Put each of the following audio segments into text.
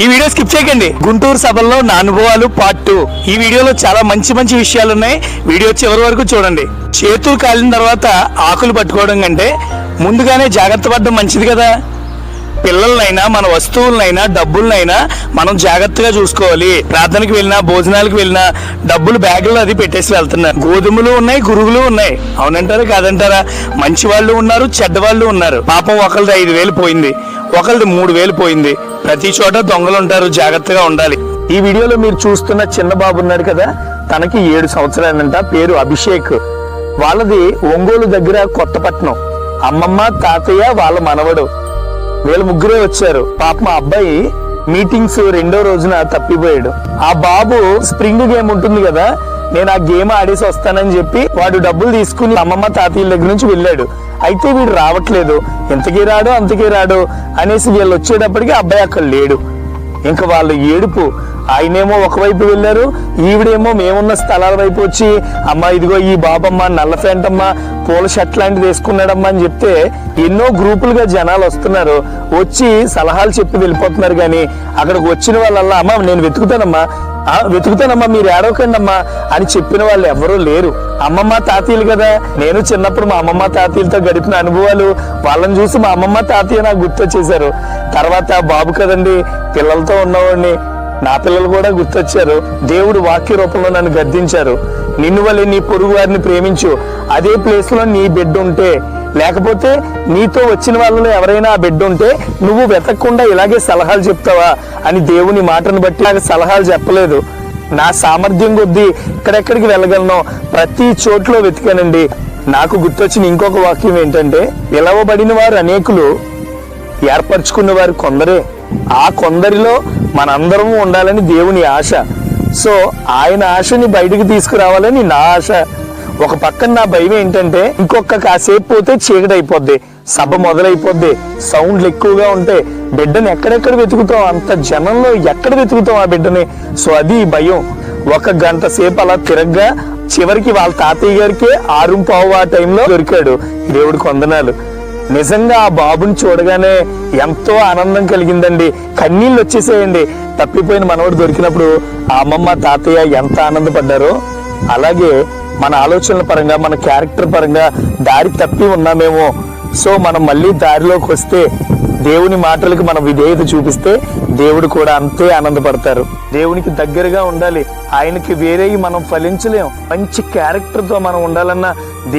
ఈ video skip చేయకండి. గుంటూరు సభల్లో నా అనుభవాలు పార్ట్ 2. ఈ వీడియోలో చాలా మంచి మంచి విషయాలు ఉన్నాయి. వీడియో చివరి వరకు చూడండి. చేతులు కాలిన తర్వాత ఆకులు పట్టుకోవడం కంటే ముందుగానే జాగ్రత్త పడడం మంచిది కదా. పిల్లలనైనా మన వస్తువులనైనా డబ్బులనైనా మనం జాగ్రత్తగా చూసుకోవాలి. ప్రార్థనకి వెళ్ళినా భోజనాలకు వెళ్ళినా డబ్బులు బ్యాగుల్లో అది పెట్టేసి వెళ్తున్నారు. గోధుమలు ఉన్నాయి, గురుగులు ఉన్నాయి. అవునంటారా కాదంటారా? మంచి వాళ్ళు ఉన్నారు, చెడ్డ వాళ్ళు ఉన్నారు. పాపం ఒకళ్ళది 5,000 పోయింది, ఒకళ్ళది 3,000 పోయింది. ప్రతి చోట దొంగలు ఉంటారు, జాగ్రత్తగా ఉండాలి. ఈ వీడియోలో మీరు చూస్తున్న చిన్న బాబు ఉన్నాడు కదా, తనకి 7 సంవత్సరాలంట. పేరు అభిషేక్. వాళ్ళది ఒంగోలు దగ్గర కొత్తపట్నం. అమ్మమ్మ, తాతయ్య, వాళ్ళ మనవడు, వీళ్ళు ముగ్గురే వచ్చారు. పాప మా అబ్బాయి మీటింగ్స్ 2వ రోజున తప్పిపోయాడు. ఆ బాబు స్ప్రింగ్ గేమ్ ఉంటుంది కదా, నేను ఆ గేమ్ ఆడేసి వస్తానని చెప్పి వాడు డబ్బులు తీసుకుని అమ్మమ్మ తాతయ్య దగ్గర నుంచి వెళ్ళాడు. అయితే వీడు రావట్లేదు, ఎంతకీ రాడు అంతకీ రాడు అనేసి వీళ్ళు వచ్చేటప్పటికి అబ్బాయి అక్కడ లేడు. ఇంకా వాళ్ళు ఏడుపు. ఆయనేమో ఒకవైపు వెళ్ళారు, ఈవిడేమో మేమున్న స్థలాల వైపు వచ్చి అమ్మ ఇదిగో ఈ బాబమ్మ నల్ల ప్యాంట్ అమ్మ, పూల షర్ట్ లాంటిది వేసుకున్నాడమ్మా అని చెప్తే ఎన్నో గ్రూపులుగా జనాలు వస్తున్నారు. వచ్చి సలహాలు చెప్పి వెళ్ళిపోతున్నారు. కానీ అక్కడికి వచ్చిన వాళ్ళల్లా అమ్మ నేను వెతుకుతానమ్మా మీరు ఏడవకండి అమ్మా అని చెప్పిన వాళ్ళు ఎవరూ లేరు. అమ్మమ్మ తాతయ్యలు కదా, నేను చిన్నప్పుడు మా అమ్మమ్మ తాతయ్యలతో గడిపిన అనుభవాలు వాళ్ళని చూసి మా అమ్మమ్మ తాతయ్య నాకు గుర్తొచ్చేశారు. తర్వాత బాబు కదండి, పిల్లలతో ఉన్నవాడిని, నా పిల్లలు కూడా గుర్తొచ్చారు. దేవుడు వాక్య రూపంలో నన్ను గద్దించారు. నిన్ను వల్లే నీ పొరుగు వారిని ప్రేమించు. అదే ప్లేస్ లో నీ బిడ్డ ఉంటే, లేకపోతే నీతో వచ్చిన వాళ్ళలో ఎవరైనా ఆ బిడ్డ ఉంటే నువ్వు వెతకకుండా ఇలాగే సలహాలు చెప్తావా అని దేవుని మాటను బట్టి నాకు సలహాలు చెప్పలేదు. నా సామర్థ్యం కొద్దీ ఇక్కడెక్కడికి వెళ్ళగలను ప్రతి చోట్లో వెతికానండి. నాకు గుర్తొచ్చిన ఇంకొక వాక్యం ఏంటంటే, పిలవబడిన వారు అనేకులు, ఏర్పరచుకున్న వారు కొందరే. ఆ కొందరిలో మనందరము ఉండాలని దేవుని ఆశ. సో ఆయన ఆశని బయటికి తీసుకురావాలని నా ఆశ. ఒక పక్కన నా భయం ఏంటంటే, ఇంకొక కాసేపు పోతే చీకటి అయిపోద్ది, సభ మొదలైపోద్ది, సౌండ్లు ఎక్కువగా ఉంటాయి. బిడ్డని ఎక్కడెక్కడ వెతుకుతాం, అంత జనంలో ఎక్కడ వెతుకుతాం ఆ బిడ్డని? సో అది భయం. 1 గంట సేపు అలా తిరగ్గా చివరికి వాళ్ళ తాతయ్య గారికి 6:15 ఆ టైంలో దొరికాడు. దేవుడికి వందనాలు. నిజంగా ఆ బాబుని చూడగానే ఎంతో ఆనందం కలిగిందండి. కన్నీళ్ళు వచ్చేసేయండి. తప్పిపోయిన మనవడు దొరికినప్పుడు ఆ అమ్మమ్మ తాతయ్య ఎంత ఆనందపడ్డారో, అలాగే మన ఆలోచనల పరంగా మన క్యారెక్టర్ పరంగా దారి తప్పి ఉన్నామేమో. సో మనం మళ్ళీ దారిలోకి వస్తే, దేవుని మాటలకు మనం విధేయత చూపిస్తే దేవుడు కూడా అంతే ఆనందపడతారు. దేవునికి దగ్గరగా ఉండాలి. ఆయనకి వేరే మనం ఫలించలేం. మంచి క్యారెక్టర్ తో మనం ఉండాలన్న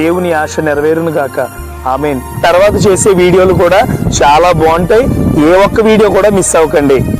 దేవుని ఆశ నెరవేరును గాక. ఆమేన్. తర్వాత చేసే వీడియోలు కూడా చాలా బాగుంటాయి. ఏ ఒక్క వీడియో కూడా మిస్ అవ్వకండి.